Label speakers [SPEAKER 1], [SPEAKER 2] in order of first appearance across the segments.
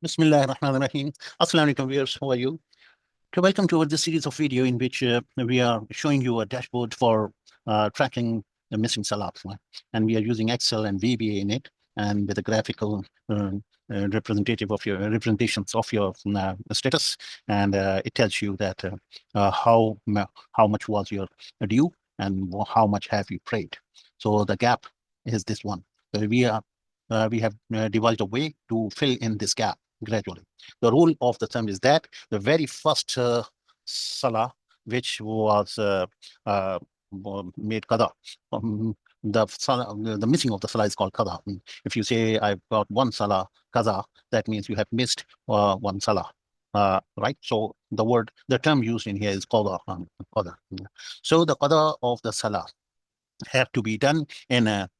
[SPEAKER 1] Bismillah ar-Rahman ar-Rahim. Assalamu alaikum viewers, how are you? Welcome to this series of video in which we are showing you a dashboard for tracking the missing salat. And we are using Excel and VBA in it, and with a graphical representations of your status. And it tells you that how much was your due and how much have you prayed. So the gap is this one. We have devised a way to fill in this gap gradually. The rule of the thumb is that the very first salah, which was made qadha, the missing of the salah is called qadha. If you say I've got one salah qadha, that means you have missed one salah. Right. So the term used in here is qadha. Qadha. So the qadha of the salah have to be done in a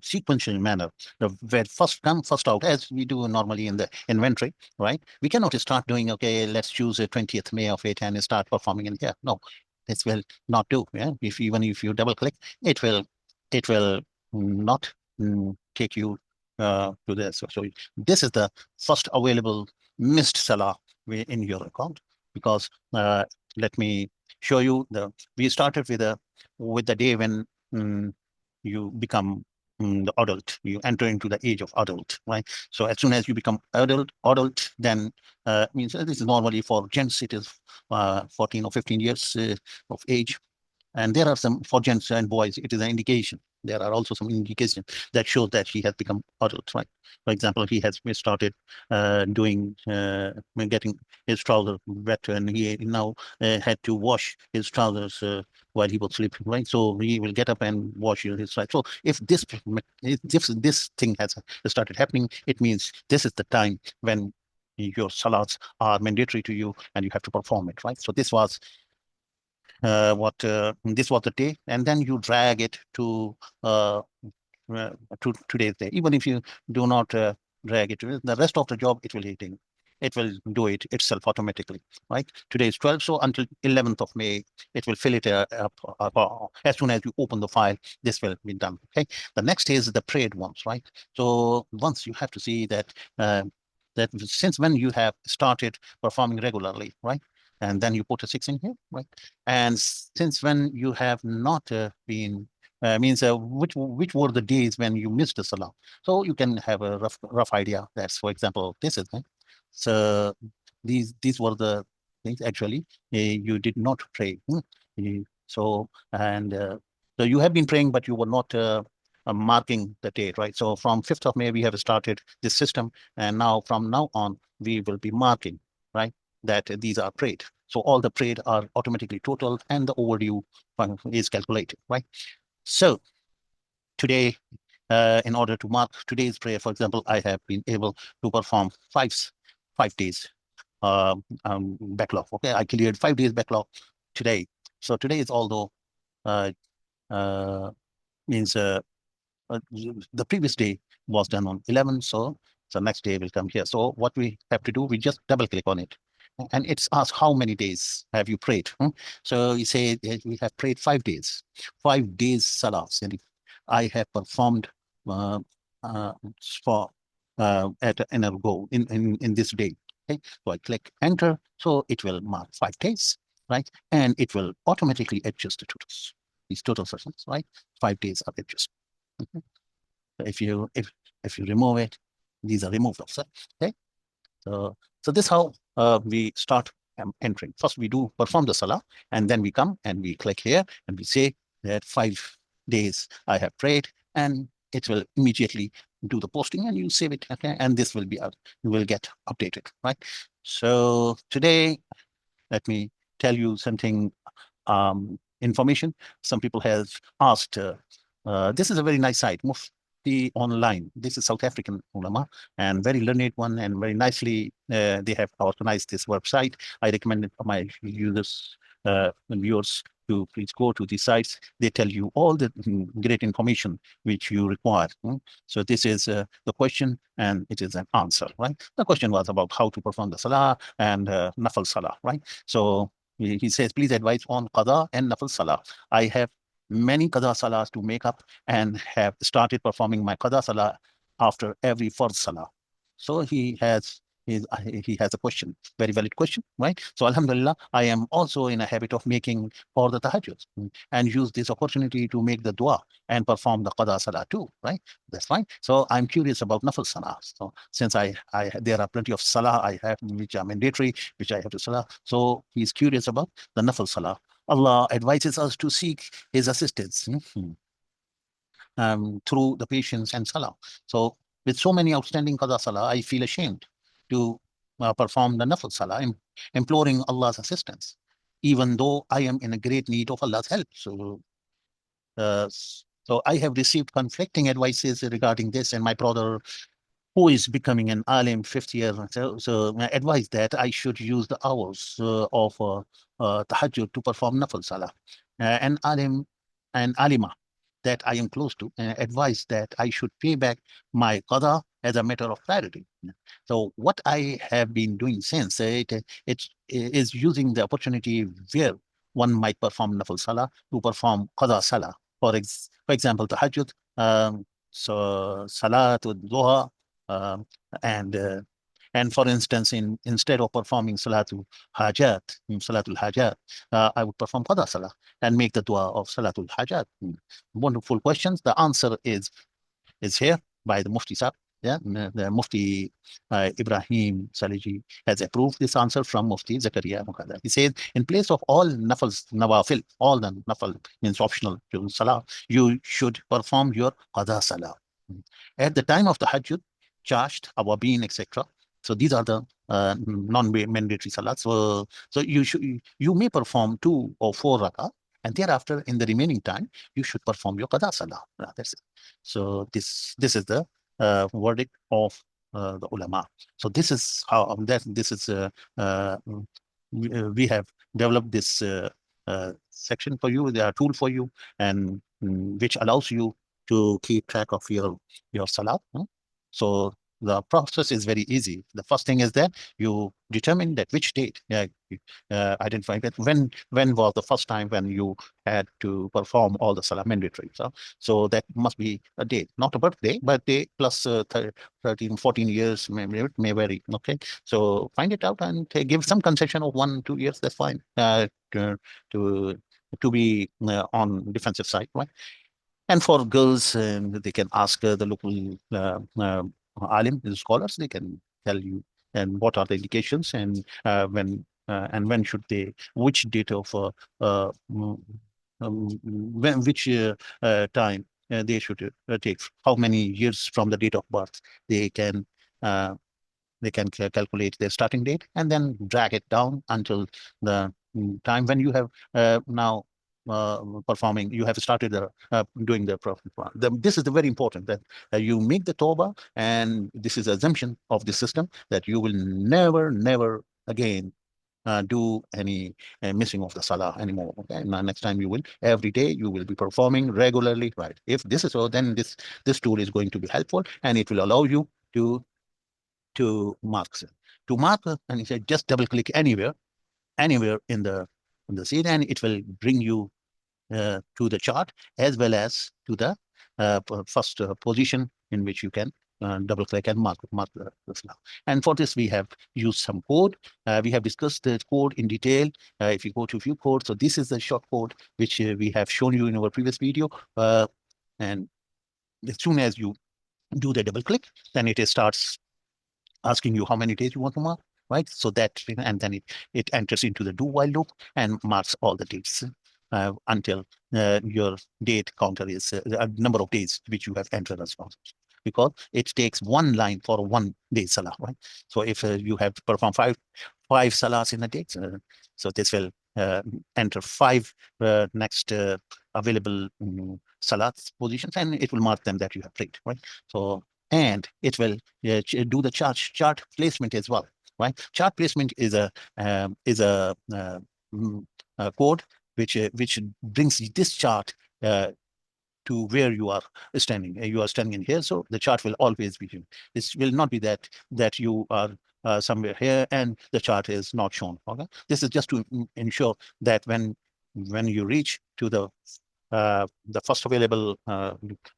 [SPEAKER 1] sequential manner. The very first come, first out, as we do normally in the inventory, right? We cannot start doing, okay, let's choose a 20th May of it and start performing in here. No, this will not do. Yeah, even if you double click, it will not take you to this. So this is the first available missed salah in your account, because let me show you we started with the day when you become the adult, you enter into the age of adult, right? So as soon as you become adult, then means this is normally for gents, it is 14 or 15 years of age. And there are some, for gents and boys, it is an indication. There are also some indications that show that he has become adult, right? For example, he has started getting his trousers wet, and he now had to wash his trousers while he was sleeping, right? So he will get up and wash his right. So if this thing has started happening, it means this is the time when your salats are mandatory to you and you have to perform it, right? So this was this was the day, and then you drag it to today's day. Even if you do not drag it, the rest of the job it will do it itself automatically, right? Today is 12, so until 11th of May, it will fill it up. As soon as you open the file, this will be done. Okay. The next is the prayed ones, right? So once you have to see that that since when you have started performing regularly, right? And then you put a 6 in here, right? And since when you have not been, means which were the days when you missed the salah. So you can have a rough idea. That's, for example, this is it. So these were the things actually you did not pray. So so you have been praying, but you were not marking the date, right? So from 5th of May, we have started this system, and now from now on, we will be marking, right, that these are prayed. So all the prayed are automatically totaled, and the overdue is calculated, right? So today, in order to mark today's prayer, for example, I have been able to perform 5 days backlog. Okay, I cleared 5 days backlog today. So today is, although means the previous day was done on 11, so next day will come here. So what we have to do, we just double click on it, and it's asked how many days have you prayed. So you say we have prayed 5 days, 5 days salahs, and I have performed for in a go in this day. Okay, so I click enter, so it will mark 5 days, right? And it will automatically adjust the totals, these total sessions, right? 5 days are adjusted. Okay. So if you remove it, these are removed also. Okay. So this is how we start entering. First, we do perform the salah, and then we come and we click here and we say that 5 days I have prayed, and it will immediately do the posting, and you save it. Okay, and this will be you will get updated, right? So today, let me tell you something information. Some people have asked. This is a very nice site, Mufti Online. This is South African ulama, and very learned one, and very nicely they have organized this website. I recommend my users and viewers to please go to these sites. They tell you all the great information which you require. So this is the question, and it is an answer, right? The question was about how to perform the salah and nafal salah, right? So he says, please advise on qadha and nafal salah. I have many qadha salahs to make up and have started performing my qadha salah after every fard salah. So he has he has a question, very valid question, right? So Alhamdulillah, I am also in a habit of making for the tahajjud and use this opportunity to make the dua and perform the qada salah too, right? That's fine. So I'm curious about nafil salah. So since there are plenty of salah I have which are mandatory, which I have to salah. So he's curious about the nafil salah. Allah advises us to seek his assistance. Through the patience and salah. So with so many outstanding qada salah, I feel ashamed to perform the nafil salah, imploring Allah's assistance, even though I am in a great need of Allah's help. So I have received conflicting advices regarding this, and my brother, who is becoming an alim 50 year, so I advise that I should use the hours of tahajjud to perform nafil salah. An alim and alima that I am close to advise that I should pay back my qada as a matter of priority. So what I have been doing since it is using the opportunity where one might perform nafil salah to perform qada salah. For example, tahajjud, so salat, duha, um, and uh, and for instance, instead of performing salatul hajat, I would perform qada salah and make the dua of salatul hajat. Wonderful questions. The answer is here by the Mufti Sahib. Yeah, the Mufti Ibrahim Saliji has approved this answer from Mufti Zakaria Muqaddar. He says, in place of all nawafil, all the nafal means optional to salah, you should perform your qada salah. At the time of the Hajj, charged, awabin, etc. So these are the non-mandatory salats. So you may perform 2 or 4 rakah, and thereafter, in the remaining time, you should perform your qada salah. That's it. So this is the verdict of the ulama. So this is how this is we have developed this section for you, the tool for you, and which allows you to keep track of your salat. So the process is very easy. The first thing is that you determine that which date. Yeah, identify that when was the first time when you had to perform all the salah mandatory. So that must be a date, not a birthday, birthday plus 13, 14 years may vary. Okay, so find it out and give some concession of 1-2 years. That's fine. To to be on defensive side, right? And for girls, they can ask the local alim, the scholars. They can tell you and what are the indications and when should they, which date of which time they should take, how many years from the date of birth they can uh, calculate their starting date and then drag it down until the time when you have now performing, you have started doing the profit. This is the very important that you make the tawbah, and this is assumption of the system that you will never again do any missing of the salah anymore. Okay, now next time you will, every day you will be performing regularly, right? If this is so, then this tool is going to be helpful, and it will allow you to mark and you say just double click anywhere in the scene, and it will bring you to the chart as well as to the first position in which you can double click and mark the slab. And for this, we have used some code. We have discussed the code in detail. If you go to view code, so this is the short code which we have shown you in our previous video. And as soon as you do the double click, then it starts asking you how many days you want to mark, right? So that, and then it enters into the do while loop and marks all the dates until your date counter is a number of days which you have entered as well. Because it takes one line for 1 day salah, right? So if you have to perform five salahs in a day, so this will enter 5 next available salat positions, and it will mark them that you have prayed, right? So and it will do the chart placement as well, right? Chart placement is a code which brings this chart to where you are standing. You are standing in here, so the chart will always be here. This will not be that you are somewhere here and the chart is not shown. Okay, this is just to ensure that when you reach to the the first available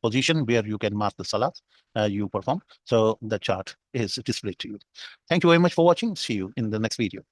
[SPEAKER 1] position where you can mark the salat you perform. So the chart is displayed to you. Thank you very much for watching. See you in the next video.